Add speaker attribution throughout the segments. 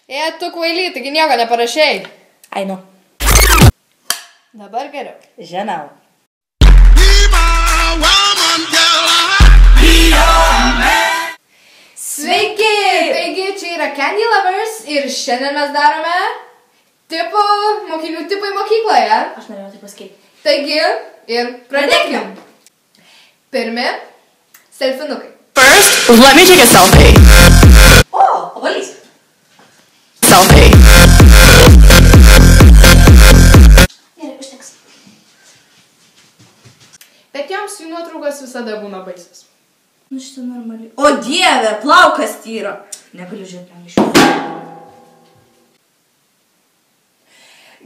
Speaker 1: Tu kvaily, taigi nieko neparašei.
Speaker 2: Einu.
Speaker 1: Dabar geriau.
Speaker 2: Žinau.
Speaker 1: Sveiki! Taigi, čia yra Candy Lovers ir šiandien mes darome mokinių tipai mokykloje.
Speaker 2: Aš norėjau tai pasakyti.
Speaker 1: Taigi, ir pradėkim. Pirmi, selfinukai.
Speaker 3: First, let me take a selfie.
Speaker 2: O, ovalys.
Speaker 3: Selfie.
Speaker 2: Gerai, užteks.
Speaker 1: Bet joms jų nuotraukos visada būna baisios.
Speaker 2: Nu šitą normaliai. O dieve, plaukas tyro. Negaliu žiūrėti ant iš jų.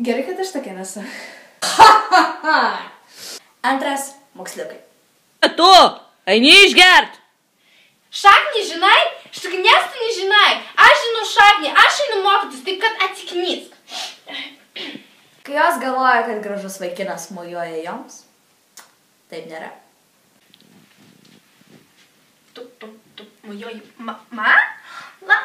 Speaker 1: Gerai, kad aš tokia nesu.
Speaker 2: Antras, moksliukai.
Speaker 3: Tu, eini išgert.
Speaker 4: Šaknį žinai? Šaknės tu nežinai. Aš žinau šaknį, aš einu mokytis, taip kad atsiknysk.
Speaker 2: Kai jos galvoja, kad gražus vaikinas mojuoja joms, taip nėra.
Speaker 4: Tu mojuoji man? La.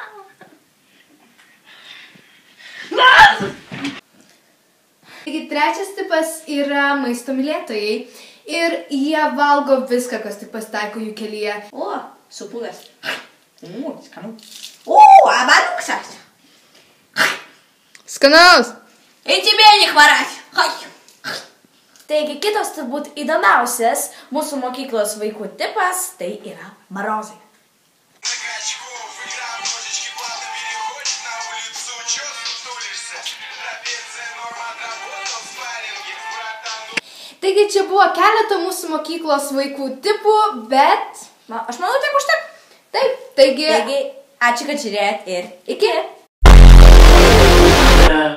Speaker 1: Taigi, trečias tipas yra maisto mylėtojai ir jie valgo viską, kas tik pasitaiko jų kelyje.
Speaker 2: O, supuvęs. Skanu. O, abanuksas.
Speaker 1: Skanaus!
Speaker 2: И тебе не хворать. Taigi, kitas turbūt įdomiausias mūsų mokyklos vaikų tipas, tai yra marozai.
Speaker 1: Taigi, čia buvo keletą mūsų mokyklos vaikų tipų, bet...
Speaker 2: Na, aš manau, tiek užtek.
Speaker 1: Taip, taigi...
Speaker 2: Taigi, ačiū, kad žiūrėjot ir iki.